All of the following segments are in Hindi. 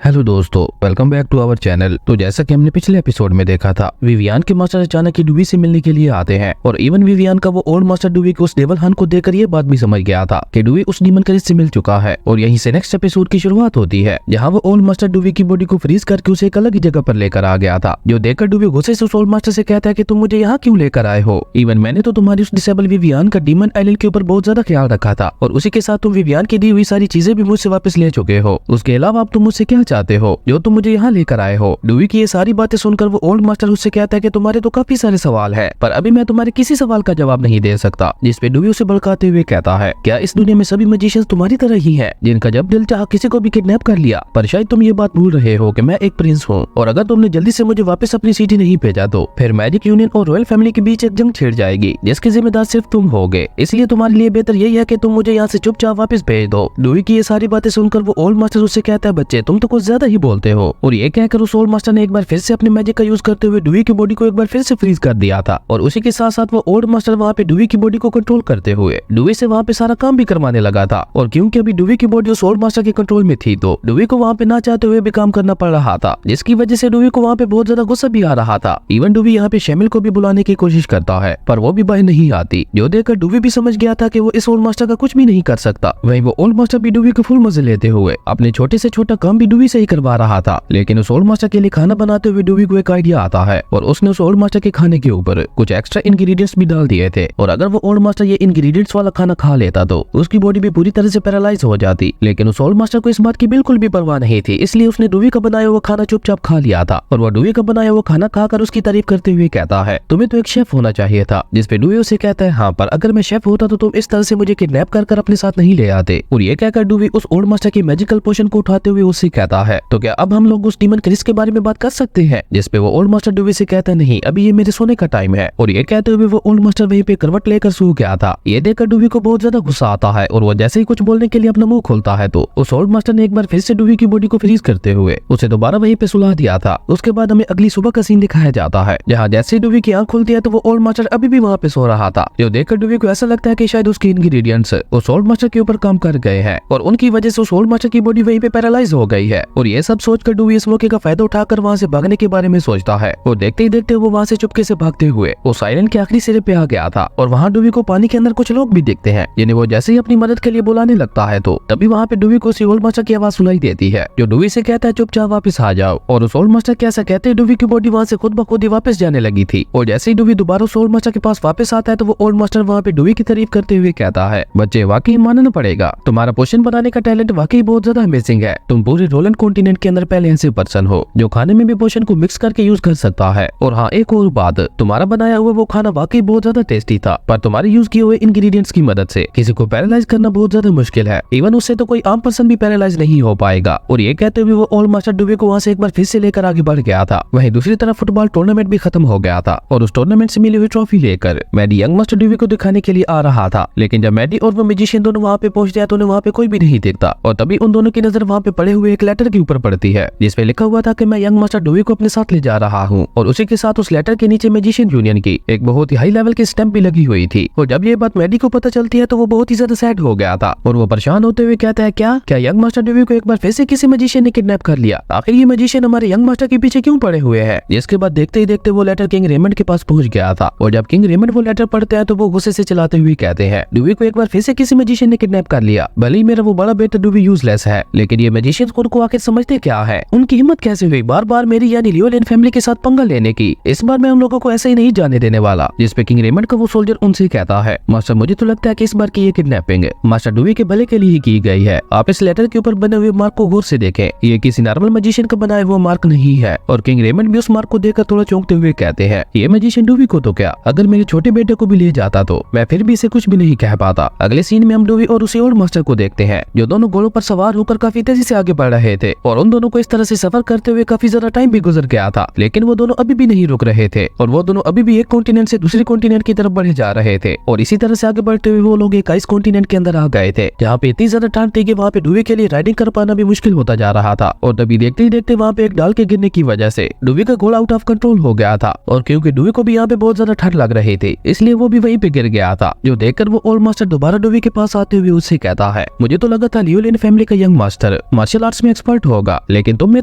हेलो दोस्तों, welcome back to our channel. तो जैसा कि हमने पिछले एपिसोड में देखा था, विवियान के मास्टर अचानक ही डूवी से मिलने के लिए आते हैं और इवन विवियान का वो ओल्ड मास्टर डूवी को उस डेवल हन को देखकर ये बात भी समझ गया था कि डूवी उस डीमन क्रिस से मिल चुका है। और यहीं से नेक्स्ट एपिसोड की शुरुआत होती है, जहाँ वो ओल्ड मास्टर डूवी की बॉडी को फ्रीज करके उसे एक अलग ही जगह पर लेकर आ गया था। जो देखकर डूवी गुस्से से उस ओल्ड मास्टर से कहता है कि तुम मुझे यहाँ क्यों लेकर आए हो? इवन मैंने तो तुम्हारी उस डिसेबल विवियान का डीमन आइलैंड के ऊपर बहुत ज्यादा ख्याल रखा था और उसी के साथ तुम विवियान की दी हुई सारी चीजें भी मुझसे वापस ले चुके हो। उसके अलावा अब तुम मुझसे क्या चाहते हो जो तुम मुझे यहाँ लेकर आए हो? डूवी की ये सारी बातें सुनकर वो ओल्ड मास्टर उससे कहता है कि तुम्हारे तो काफी सारे सवाल है, पर अभी मैं तुम्हारे किसी सवाल का जवाब नहीं दे सकता। जिसपे डूवी उसे भड़काते हुए कहता है, क्या इस दुनिया में सभी मैजिशियंस तुम्हारी तरह ही हैं, जिनका जब दिल चाहा किसी को भी किडनैप कर लिया? पर शायद तुम ये बात भूल रहे हो कि मैं एक प्रिंस हूँ और अगर तुमने जल्दी से मुझे वापस अपनी सिटी नहीं भेजा तो फिर मैजिक यूनियन और रॉयल फैमिली के बीच एक जंग छिड़ जाएगी, जिसके जिम्मेदार सिर्फ तुम होगे। इसलिए तुम्हारे लिए बेहतर यही है कि तुम मुझे यहाँ से चुपचाप वापस भेज दो। डूवी की ये सारी बातें सुनकर वो ओल्ड मास्टर उससे कहता है, बच्चे तुम तो कुछ ज्यादा ही बोलते हो। और ये कहकर उस ओल्ड मास्टर ने एक बार फिर से अपने मैजिक का यूज करते हुए डूवी की बॉडी को एक बार फिर से फ्रीज कर दिया था। और उसी के साथ साथ वो ओल्ड मास्टर वहाँ पे डूवी की बॉडी को कंट्रोल करते हुए डूवी से वहाँ पे सारा काम भी करवाने लगा था। और क्योंकि अभी डूवी की बॉडी उस ओल्ड मास्टर के कंट्रोल में थी, तो डूवी को वहाँ पे ना चाहते हुए भी काम करना पड़ रहा था, जिसकी वजह से डूवी को वहाँ पे बहुत ज्यादा गुस्सा भी आ रहा था। इवन डूवी यहाँ पे शैमिल को भी बुलाने की कोशिश करता है, पर वो भी बाहर नहीं आती। जो देखकर डूवी भी समझ गया था कि वो इस ओल्ड मास्टर का कुछ भी नहीं कर सकता। वहीं वो ओल्ड मास्टर भी डूवी को फुल मजे लेते हुए अपने छोटे से छोटा काम भी डूवी से ही करवा रहा था। लेकिन उस ओल्ड मास्टर के लिए खाना बनाते हुए डूवी को एक आइडिया आता है और उसने उस ओल्ड मास्टर के खाने के ऊपर कुछ एक्स्ट्रा इंग्रेडिएंट्स भी डाल दिए थे। और अगर वो ओल्ड मास्टर ये इंग्रेडिएंट्स वाला खाना खा लेता तो उसकी बॉडी भी पूरी तरह से पैरालाइज हो जाती। लेकिन उस ओल्ड मास्टर को इस बात की बिल्कुल भी परवाह नहीं थी, इसलिए उसने डूवी का बनाया हुआ खाना चुपचाप खा लिया था। और वो डूवी का बनाया हुआ खाना खाकर उसकी तारीफ करते हुए कहता है, तुम्हें तो एक शेफ होना चाहिए था। जिसपे डूवी उसे कहता है, हाँ, पर अगर मैं शेफ होता तो तुम इस तरह से मुझे किडनैप कर अपने साथ नहीं ले आते। और ये कहकर डूवी उस ओल्ड मास्टर की मैजिकल पोशन को उठाते हुए उससे कहता है, तो क्या अब हम लोग उस डीमन क्रिस के बारे में बात कर सकते हैं? जिसपे वो ओल्ड मास्टर डूवी से कहता है, नहीं, अभी ये मेरे सोने का टाइम है। और ये कहते हुए वो ओल्ड मास्टर वहीं पे करवट लेकर सो गया था। ये देखकर डूवी को बहुत ज्यादा गुस्सा आता है और वो जैसे ही कुछ बोलने के लिए अपना मुंह खोलता है तो उस ओल्ड मास्टर ने एक बार फिर से डूवी की बॉडी को फ्रीज करते हुए उसे दोबारा वहीं पे सुला दिया था। उसके बाद हमें अगली सुबह का सीन दिखाया जाता है, जहाँ जैसे ही डूवी की आंख खुलती है तो वो ओल्ड मास्टर अभी भी वहाँ पे सो रहा था। जो देखकर डूवी को ऐसा लगता है कि शायद उसके इंग्रेडिएंट्स उस ओल्ड मास्टर के ऊपर काम कर गए हैं और उनकी वजह से उस ओल्ड मास्टर की बॉडी वहीं पे पैरालाइज हो गई है। और ये सब सोचकर डूवी इस मौके का फायदा उठाकर वहाँ से भागने के बारे में सोचता है। और देखते ही देखते वो वहाँ से चुपके से भागते हुए उस आइलैंड के आखिरी सिरे पे आ गया था। और वहाँ डूवी को पानी के अंदर कुछ लोग भी दिखते हैं, जिन्हें वो जैसे ही अपनी मदद के लिए बुलाने लगता है तो तभी वहाँ पे डूवी को उसी ओल्ड मास्टर की आवाज सुनाई देती है, जो डूवी से कहता है, चुपचाप वापस आ जाओ। और उस ओल्ड मास्टर के ऐसा कहते डूवी की बॉडी वहाँ से खुद ब खुद ही वापस जाने लगी थी। और जैसे ही डूवी दोबारा उस ओल्ड मास्टर के पास वापस आता है तो वो ओल्ड मास्टर वहाँ पे डूवी की तारीफ करते हुए कहता है, बच्चे वाकई मानना पड़ेगा, तुम्हारा पोशन बनाने का टैलेंट वाकई बहुत ज्यादा अमेजिंग है। तुम पूरे रोलैंड कॉन्टिनेंट के अंदर पहले ऐसे पर्सन हो जो खाने में भी पोशन को मिक्स करके यूज कर सकता है। और हाँ, एक और बात, तुम्हारा बनाया हुआ वो खाना वाकई बहुत ज्यादा टेस्टी था, पर तुम्हारे यूज किए हुए इंग्रेडिएंट्स की मदद से किसी को पैरालाइज करना बहुत ज्यादा मुश्किल है। इवन उससे तो कोई आम पर्सन भी पैरालाइज नहीं हो पाएगा। और ये कहते हुए वो ओल्ड मास्टर डूवी को वहाँ से एक बार फिर से लेकर आगे बढ़ गया था। वहीं दूसरी तरफ फुटबॉल टूर्नामेंट भी खत्म हो गया था और उस टूर्नामेंट से मिली हुई ट्रॉफी लेकर मैडी यंग मास्टर डूवी को दिखाने के लिए आ रहा था। लेकिन जब मैडी और वो मैजिशियन दोनों वहाँ पे पहुंचते हैं तो उन्हें वहाँ पे कोई भी नहीं दिखता। और तभी उन दोनों की नजर वहाँ पे पड़े हुए एक लेटर के ऊपर पड़ती है, जिसपे लिखा हुआ था कि मैं यंग मास्टर डूवी को अपने साथ ले जा रहा हूँ। और उसी के साथ उस लेटर के नीचे मैजिशियन यूनियन की एक बहुत ही हाई लेवल की स्टैंप भी लगी हुई थी। और जब ये बात मैडी को पता चलती है तो वो बहुत ही ज्यादा सैड हो गया था और वो परेशान होते हुए कहता है, क्या यंग मास्टर डूवी को एक बार फिर से किसी मैजिशियन ने किडनैप कर लिया? आखिर ये मैजिशियन हमारे यंग मास्टर के पीछे क्यों पड़े हुए हैं? जिसके बाद देखते ही देखते वो लेटर किंग रेमंड के पास पहुंच गया था। और जब किंग रेमंड वो लेटर पढ़ते हैं तो वो गुस्से से चलाते हुए कहते हैं, डूवी को एक बार फिर से किसी मैजिशियन ने किडनैप कर लिया। भले ही मेरा वो बड़ा बेटा डूवी यूजलेस है, लेकिन ये मैजिशियन खुद को आखिर समझते क्या है? उनकी हिम्मत कैसे हुई बार बार मेरी यानी लियोलेन फैमिली के साथ पंगा लेने की? इस बार मैं उन लोगों को ऐसे ही नहीं जाने देने वाला। जिसपे किंग रेमंड का वो सोल्जर उनसे कहता है, मास्टर मुझे तो लगता है कि इस बार की ये किडनैपिंग मास्टर डूवी के भले के लिए ही की गई है। आप इस लेटर के ऊपर बने हुए मार्क को गौर से देखें, ये किसी नॉर्मल मैजिशियन का बनाया हुआ मार्क नहीं है। और किंग रेमंड भी उस मार्क को देखकर थोड़ा चौंकते हुए कहते हैं, ये मैजिशियन डूवी को तो क्या, अगर मेरे छोटे बेटे को भी ले जाता तो मैं फिर भी इसे कुछ भी नहीं कह पाता। अगले सीन में हम डूवी और उसी ओल्ड मास्टर को देखते हैं, जो दोनों घोड़ों पर सवार होकर काफी तेजी से आगे बढ़ रहे थे। और उन दोनों को इस तरह से सफर करते हुए काफी ज्यादा टाइम भी गुजर गया था, लेकिन वो दोनों अभी भी नहीं रुक रहे थे। और वो दोनों अभी भी एक कॉन्टिनेंट से दूसरे कॉन्टिनेंट की तरफ बढ़े जा रहे थे। और इसी तरह से आगे बढ़ते हुए वो लोग एक आइस कॉन्टिनेंट के अंदर आ गए थे, जहाँ पे इतनी ज्यादा ठंड थी कि वहाँ पे डूवी के लिए राइडिंग कर पाना भी मुश्किल होता जा रहा था। और तभी देखते ही देखते वहाँ पे एक डाल के गिरने की वजह से डूवी का घोड़ा आउट ऑफ कंट्रोल हो गया था। और क्योंकि डूवी को भी यहाँ पे बहुत ज्यादा ठंड लग रही थी, इसलिए वो भी वहीं पे गिर गया था। जो देखकर वो ओल्ड मास्टर दोबारा डूवी के पास आते हुए उससे कहता है, मुझे तो लगा था लियोलेन फैमिली का यंग मास्टर मार्शल आर्ट्स में एक्सपर्ट एक्सपर्ट होगा, लेकिन तुम में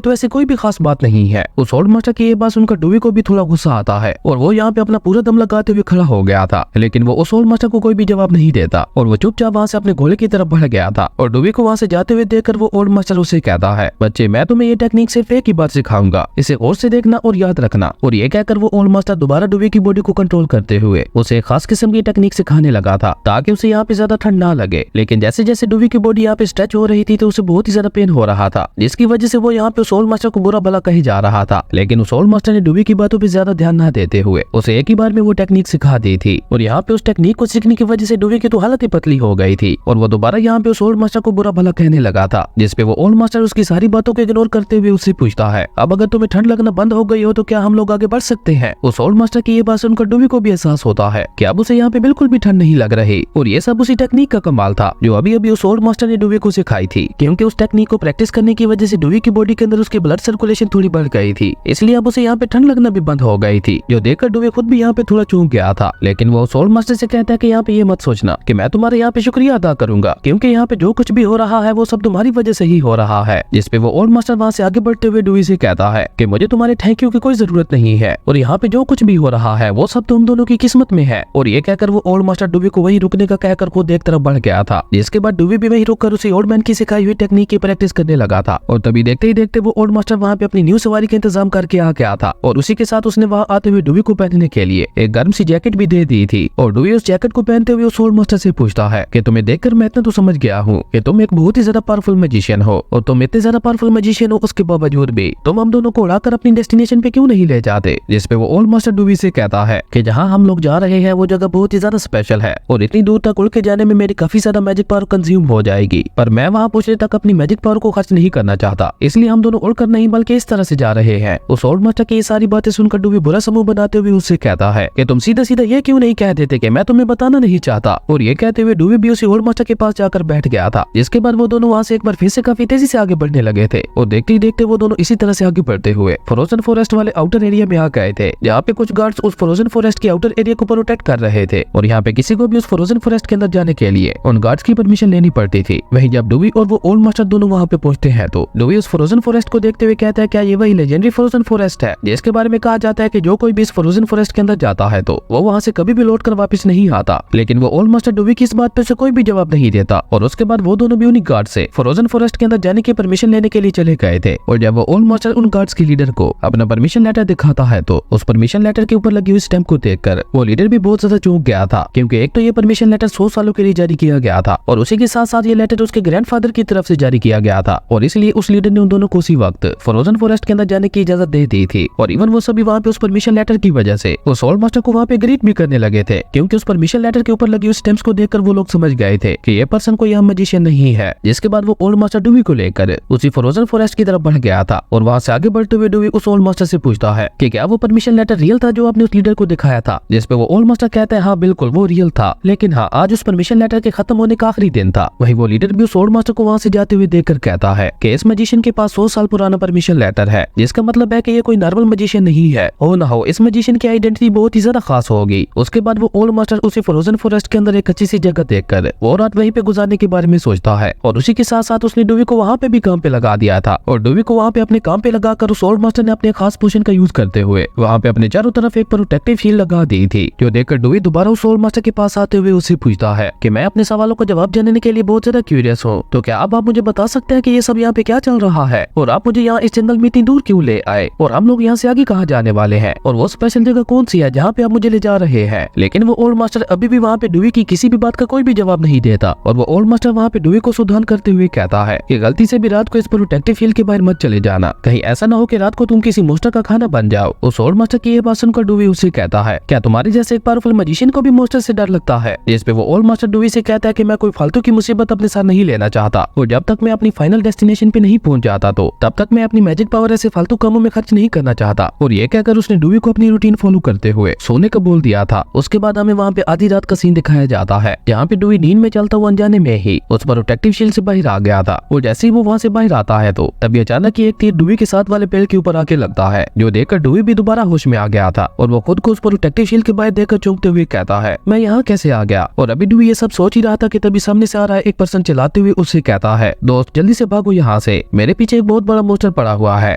तो ऐसी कोई भी खास बात नहीं है। उस ओल्ड मास्टर की ये बात सुनकर डूवी को भी थोड़ा गुस्सा आता है और वो यहाँ पे अपना पूरा दम लगाते हुए खड़ा हो गया था, लेकिन वो उस ओल्ड मास्टर को कोई भी जवाब नहीं देता और वो चुपचाप वहाँ से अपने घोड़े की तरफ बढ़ गया था। और डूवी को वहाँ से जाते हुए देखकर वो ओल्ड मास्टर उसे कहता है, बच्चे मैं तुम्हें ये टेक्निक सिर्फ एक ही बार सिखाऊंगा, इसे गौर से देखना और याद रखना। और ये कहकर वो ओल्ड मास्टर दोबारा डूवी की बॉडी को कंट्रोल करते हुए उसे खास किस्म की टेक्निक सिखाने लगा था ताकि उसे यहाँ पे ज्यादा ठंड ना लगे। लेकिन जैसे जैसे डूवी की बॉडी यहाँ पे स्ट्रेच हो रही थी तो उसे बहुत ही ज्यादा पेन हो रहा था, जिसकी वजह से वो यहाँ पे उस ओल्ड मास्टर को बुरा भला कही जा रहा था। लेकिन उस ओल्ड मास्टर ने डूवी की बातों पे ज्यादा ध्यान न देते हुए उसे एक ही बार में वो टेक्निक सिखा दी थी। और यहाँ पे उस टेक्निक को सीखने की वजह से डूवी की तो हालत ही पतली हो गई थी और वो दोबारा यहाँ पे उस ओल्ड मास्टर को बुरा भला कहने लगा था, जिसपे वो ओल्ड मास्टर उसकी सारी बातों को इग्नोर करते हुए उससे पूछता है, अब अगर तुम्हें ठंड लगना बंद हो गई हो तो क्या हम लोग आगे बढ़ सकते हैं। उस ओल्ड मास्टर की ये बात सुनकर डूवी को भी एहसास होता है कि अब उसे यहाँ पे बिल्कुल भी ठंड नहीं लग रही और ये सब उसी टेक्निक का कमाल था जो अभी अभी उस ओल्ड मास्टर ने डूवी को सिखाई थी, क्योंकि उस टेक्निक को प्रैक्टिस करने की वजह से डूवी की बॉडी के अंदर उसकी ब्लड सर्कुलेशन थोड़ी बढ़ गई थी, इसलिए अब उसे यहाँ पे ठंड लगना भी बंद हो गई थी, जो देखकर डूवी खुद भी यहाँ पे थोड़ा चूक गया था। लेकिन वो उस ओल्ड मास्टर से कहता है कि यहाँ पे ये मत सोचना कि मैं तुम्हारे यहाँ पे शुक्रिया अदा करूंगा, क्योंकि यहाँ पे जो कुछ भी हो रहा है वो सब तुम्हारी वजह से ही हो रहा है। जिसपे वो ओल्ड मास्टर वहाँ से आगे बढ़ते हुए डूवी से कहता है कि मुझे तुम्हारे थैंक यू की कोई जरूरत नहीं है और यहाँ पे जो कुछ भी हो रहा है वो सब तुम दोनों की किस्मत में है। और ये कहकर वो ओल्ड मास्टर डूवी को वही रुकने का कहकर खुद एक तरफ बढ़ गया था, जिसके बाद डूवी भी वही रुककर उसी ओल्ड मैन की सिखाई हुई टेक्निक की प्रैक्टिस करने लगा था। और तभी देखते ही देखते वो ओल्ड मास्टर वहाँ पे अपनी न्यू सवारी का इंतजाम करके आ गया था और उसी के साथ उसने वहाँ आते हुए डूवी को पहनने के लिए एक गर्म सी जैकेट भी दे दी थी। और डूवी उस जैकेट को पहनते हुए उस ओल्ड मास्टर से पूछता है कि तुम्हें देखकर मैं इतना तो समझ गया हूँ कि तुम एक बहुत ही ज्यादा पावरफुल मैजिशियन हो, और तुम इतने ज्यादा पावरफुल मैजिशियन हो उसके बावजूद भी तुम हम दोनों को उड़ाकर अपनी डेस्टिनेशन पे क्यों नहीं ले जाते। जिसपे वो ओल्ड मास्टर डूवी से कहता है कि जहाँ हम लोग जा रहे हैं वो जगह बहुत ही ज्यादा स्पेशल है और इतनी दूर तक उड़ के जाने में मेरी काफी ज्यादा मैजिक पावर कंज्यूम हो जाएगी, पर मैं वहाँ पहुंचने तक अपनी मैजिक पावर को खर्च नहीं करना चाहता, इसलिए हम दोनों उड़कर नहीं बल्कि इस तरह से जा रहे हैं। उस ओल्ड मास्टर की ये सारी बातें सुनकर डूवी बुरा समूह बनाते हुए उससे कहता है कि तुम सीधा सीधा ये क्यों नहीं कह देते कि मैं तुम्हें बताना नहीं चाहता। और ये कहते हुए डूवी भी उसी ओल्ड मास्टर के पास जाकर बैठ गया था, जिसके बाद वो दोनों वहाँ से एक बार फिर से काफी तेजी से आगे बढ़ने लगे थे। और देखते ही देखते वो दोनों इसी तरह से आगे बढ़ते हुए फ्रोजन फॉरेस्ट वाले आउटर एरिया में आ गए थे, जहाँ पे कुछ गार्ड्स उस फ्रोजन फॉरेस्ट के आउटर एरिया को प्रोटेक्ट कर रहे थे। और यहाँ पे किसी को भी उस फ्रोजन फॉरेस्ट के अंदर जाने के लिए उन गार्ड्स की परमिशन लेनी पड़ती थी। वहीं जब डूवी और वो ओल्ड मास्टर दोनों वहाँ पे पहुंचते हैं तो डूवी उस फ्रोजन फॉरेस्ट को देखते हुए कहता है, क्या ये वही लेजेंडरी फ्रोजन फॉरेस्ट है जिसके बारे में कहा जाता है कि जो कोई भी इस फ्रोजन फॉरेस्ट के अंदर जाता है तो वो वहाँ से कभी भी लौट कर वापस नहीं आता। लेकिन वो ओल्ड मास्टर डूवी की इस बात पे से कोई भी जवाब नहीं देता और उसके बाद वो दोनों भी उन्हीं गार्ड से फ्रोजन फॉरेस्ट के अंदर जाने की परमिशन लेने के लिए चले गए थे। और जब वो ओल्ड मास्टर उन गार्ड्स के लीडर को अपना परमिशन लेटर दिखाता है तो उस परमिशन लेटर के ऊपर लगी हुई स्टैम्प को देखकर वो लीडर भी बहुत ज्यादा चौंक गया था, क्योंकि एक तो ये परमिशन लेटर 100 सालों के लिए जारी किया गया था और उसी के साथ साथ ये लेटर उसके ग्रैंडफादर की तरफ से जारी किया गया था, और इसलिए उस लीडर ने उन दोनों को उसी वक्त फ्रोजन फॉरेस्ट के अंदर जाने की इजाजत दे दी थी। और इवन वो सभी वहाँ पे उस परमिशन लेटर की वजह से उस ओल्ड मास्टर को वहाँ पे ग्रीट भी करने लगे थे, क्योंकि उस परमिशन लेटर के ऊपर लगी उस स्टैम्प्स को देखकर वो लोग समझ गए थे कि ये पर्सन कोई आम मैजिशियन नहीं है। जिसके बाद वो ओल्ड मास्टर डूवी को लेकर उसी फ्रोजन फॉरेस्ट की तरफ बढ़ गया था और वहाँ से आगे बढ़ते हुए डूवी उस ओल्ड मास्टर से पूछता है कि क्या वो परमिशन लेटर रियल था जो आपने उस लीडर को दिखाया था। जिसपे वो ओल्ड मास्टर कहता है, हाँ बिल्कुल वो रियल था, लेकिन हाँ आज उस परमिशन लेटर के खत्म होने का आखिरी दिन था। वही वो लीडर भी उस ओल्ड मास्टर को वहाँ से जाते हुए देखकर कहता है कि इस मैजिशियन के पास 100 साल पुराना परमिशन लेटर है, जिसका मतलब है कि ये कोई नॉर्मल मैजिशियन नहीं है। हो ना हो इस मैजिशियन की आइडेंटिटी बहुत ही ज्यादा खास होगी। उसके बाद वो ओल्ड मास्टर उसी फ्रोजन फॉरेस्ट के अंदर एक अच्छी सी जगह देखकर वो रात वहीं पे गुजारने के बारे में सोचता है। और उसी के साथ साथ उसने डूवी को वहाँ पे भी काम पे लगा दिया था और डूवी को वहाँ पे अपने काम पे लगाकर उस ओल्ड मास्टर ने अपने खास पोशन का यूज करते हुए वहाँ पे अपने चारों तरफ एक प्रोटेक्टिव शील्ड लगा दी थी, जो देखकर डूवी दोबारा उस ओल्ड मास्टर के पास आते हुए उससे पूछता है कि मैं अपने सवालों का जवाब जानने के लिए बहुत ज्यादा क्यूरियस हूँ, तो क्या आप मुझे बता सकते हैं कि ये सब यहाँ पे क्या चल रहा है और आप मुझे यहाँ इस जंगल में इतनी दूर क्यों ले आए और हम लोग यहाँ से आगे कहाँ जाने वाले हैं और वो स्पेशल जगह कौन सी है जहाँ पे आप मुझे ले जा रहे हैं। लेकिन वो ओल्ड मास्टर अभी भी वहाँ पे डूवी की किसी भी बात का कोई भी जवाब नहीं देता और वो ओल्ड मास्टर वहाँ पे डूवी को सुधान करते हुए कहता है कि गलती से भी रात को इस प्रोटेक्टिव फील्ड के बाहर मत चले जाना, कहीं ऐसा ना हो कि रात को तुम किसी मोस्टर का खाना बन जाओ। उस ओल्ड मास्टर की ये बात सुनकर डूवी उससे कहता है, क्या तुम्हारे जैसे एक पावरफुल मैजिशियन को भी मोस्टर से डर लगता है। जिस पे वो ओल्ड मास्टर डूवी से कहता है कि मैं कोई फालतू की मुसीबत अपने साथ नहीं लेना चाहता और जब तक मैं अपनी फाइनल डेस्टिनेशन पे नहीं पहुंच जाता तो तब तक मैं अपनी मैजिक पावर ऐसे फालतू कामों में खर्च नहीं करना चाहता। और ये कहकर उसने डूवी को अपनी रूटीन फॉलो करते हुए सोने का बोल दिया था। उसके बाद हमें वहाँ पे आधी रात का सीन दिखाया जाता है, जहाँ पे डूवी नींद में चलता हुआ अनजाने में ही उस प्रोटेक्टिव शील्ड से बाहर आ गया था। और जैसे ही वो वहाँ से बाहर आता है तो तभी अचानक एक तीर डूवी के साथ वाले पेड़ के ऊपर आके लगता है, जो देखकर डूवी भी दोबारा होश में आ गया था और वो खुद को उस प्रोटेक्टिव शील्ड के बाहर देखकर चौंकते हुए कहता है, मैं यहाँ कैसे आ गया। और अभी डूवी ये सब सोच ही रहा था कि तभी सामने से आ रहा है एक पर्सन चलाते हुए उससे कहता है, दोस्त जल्दी से भागो यहाँ यहाँ से, मेरे पीछे एक बहुत बड़ा मोस्टर पड़ा हुआ है।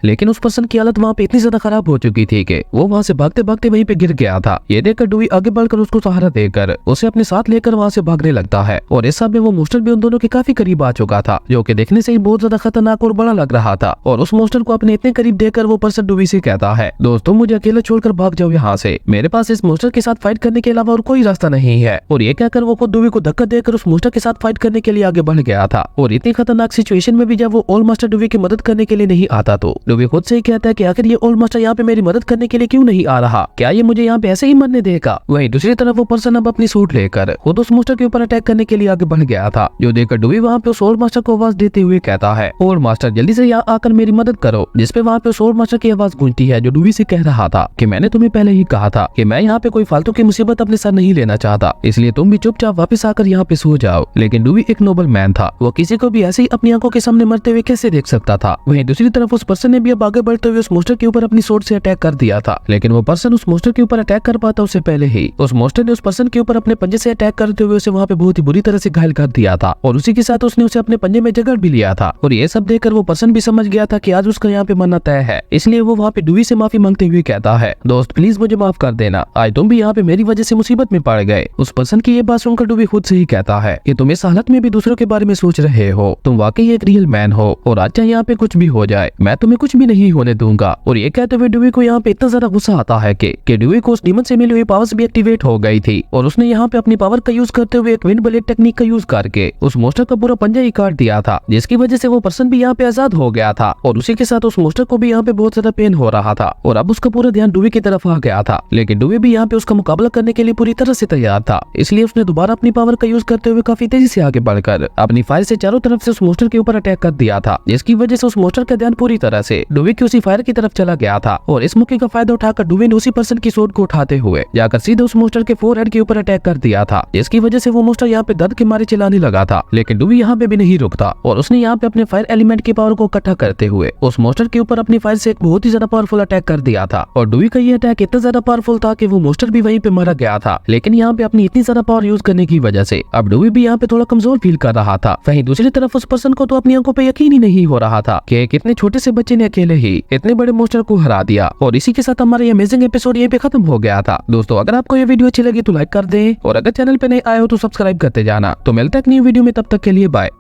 लेकिन उस पर्सन की हालत वहाँ पे इतनी ज्यादा खराब हो चुकी थी कि वो वहाँ से भागते भागते वहीं पे गिर गया था। ये देखकर डूवी आगे बढ़कर उसको सहारा देकर उसे अपने साथ लेकर वहाँ से भागने लगता है और इस समय वो मोस्टर भी उन दोनों के काफी करीब आ चुका था, जो कि देखने से ही बहुत ज्यादा खतरनाक और बड़ा लग रहा था। और उस मोस्टर को अपने इतने करीब देखकर वो पर्सन डूवी से कहता है, दोस्तों मुझे अकेले छोड़कर भाग जाओ यहाँ से, मेरे पास इस मोस्टर के साथ फाइट करने के अलावा और कोई रास्ता नहीं है। और ये कहकर वो खुद डूवी को धक्का देकर उस मोस्टर के साथ फाइट करने के लिए आगे बढ़ गया था। और इतनी खतरनाक सिचुएशन में भी जब वो ओल्ड मास्टर डूवी की मदद करने के लिए नहीं आता तो डूवी खुद से ही कहता है कि आखिर ये ओल्ड मास्टर यहाँ पे मेरी मदद करने के लिए क्यों नहीं आ रहा, क्या ये मुझे यहाँ पे ऐसे ही मरने देगा। वहीं दूसरी तरफ वो पर्सन अब अपनी सूट लेकर खुद उस मोस्टर के ऊपर अटैक करने के लिए आगे बढ़ गया था, जो देखकर डूवी वहाँ पे उस ओल्ड मास्टर को आवाज देते हुए कहता है, ओल्ड मास्टर जल्दी से यहाँ आकर मेरी मदद करो। जिसपे वहाँ पे उस ओल्ड मास्टर की आवाज गूंजती है, जो डूवी से कह रहा था कि मैंने तुम्हें पहले ही कहा था कि मैं यहाँ पे कोई फालतू की मुसीबत अपने सर नहीं लेना चाहता, इसलिए तुम भी चुपचाप वापस आकर यहाँ पे सो जाओ। लेकिन डूवी एक नोबल मैन था, वो किसी को भी ऐसे ही अपनी आंखों के सामने मरते हुए कैसे देख सकता था। वहीं दूसरी तरफ उस पर्सन ने भी अब आगे बढ़ते हुए उस मोस्टर के ऊपर अपनी सोर्ड से अटैक कर दिया था। लेकिन वो पर्सन उस मोस्टर के ऊपर अटैक कर पाता उससे पहले ही उस मोस्टर ने उस पर्सन के ऊपर अपने पंजे से अटैक करते हुए उसे वहाँ पे बहुत ही बुरी तरह से घायल कर दिया था। और उसी के साथ उसने उसे अपने पंजे में जकड़ भी लिया था। और ये सब देखकर वो पर्सन भी समझ गया था कि आज उसका यहाँ पे मरना तय है, इसलिए वो वहाँ पे डूवी से माफी मांगते हुए कहता है, दोस्त प्लीज मुझे माफ कर देना, आज तुम भी यहाँ पे मेरी वजह से मुसीबत में पड़ गए। उस पर्सन की ये बात सुनकर डूवी खुद से ही कहता है कि तुम इस हालत में भी दूसरों के बारे में सोच रहे हो, तुम वाकई एक रियल मैन हो और आज चाहे यहाँ पे कुछ भी हो जाए मैं तुम्हें कुछ भी नहीं होने दूंगा। और ये कहते हुए डूवी को यहाँ पे इतना ज्यादा गुस्सा आता है कि डूवी को उस डीमन से मिली हुई पावर्स भी एक्टिवेट हो गई थी और उसने यहाँ पे अपनी पावर का यूज करते हुए एक विंड ब्लेड टेक्निक का यूज करके उस मोस्टर का पूरा पंजा ही काट दिया था, जिसकी वजह से वो पर्सन भी यहाँ पे आजाद हो गया था। और उसी के साथ उस मोस्टर को भी यहाँ पे बहुत ज्यादा पेन हो रहा था और अब उसका पूरा ध्यान डूवी की तरफ आ गया था। लेकिन डूवी भी यहाँ पे उसका मुकाबला करने के लिए पूरी तरह से तैयार था, इसलिए उसने दोबारा अपनी पावर का यूज करते हुए काफी तेजी से आगे बढ़कर अपनी फायर से चारों तरफ से उस मोस्टर के ऊपर अटैक कर दिया था, जिसकी वजह से उस मोस्टर का ध्यान पूरी तरह से डूवी की उसी फायर की तरफ चला गया था। और इस मौके का फायदा उठाकर डूवी ने उसी पर्सन की सोर्ड को उठाते हुए जाकर सीधे उस मोस्टर के फोरहेड के ऊपर अटैक कर दिया था, जिसकी वजह से वो मोस्टर यहाँ पे दर्द के मारे चिल्लाने लगा था। लेकिन डूवी यहाँ पे भी नहीं रुकता और उसने यहाँ पे अपने फायर एलिमेंट की पावर को इकट्ठा करते हुए उस मोस्टर के ऊपर अपनी फायर से एक बहुत ही ज्यादा पावरफुल अटैक कर दिया था। और डूवी का ये अटैक इतना ज्यादा पावरफुल था कि वो मोस्टर भी वहीं पे मारा गया था। लेकिन यहाँ पे अपनी इतनी ज्यादा पावर यूज करने की वजह से अब डूवी भी यहाँ पे थोड़ा कमजोर फील कर रहा था। वहीं दूसरी तरफ उस पर्सन को तो अपनी आंखों पे यकीन ही नहीं हो रहा था कि कितने छोटे से बच्चे ने अकेले ही इतने बड़े मोस्टर को हरा दिया। और इसी के साथ हमारा ये अमेजिंग एपिसोड यहीं पे खत्म हो गया था। दोस्तों अगर आपको ये वीडियो अच्छी लगी तो लाइक कर दें और अगर चैनल पे नए आए हो तो सब्सक्राइब करते जाना। तो मिलते हैं एक न्यू वीडियो में, तब तक के लिए बाय।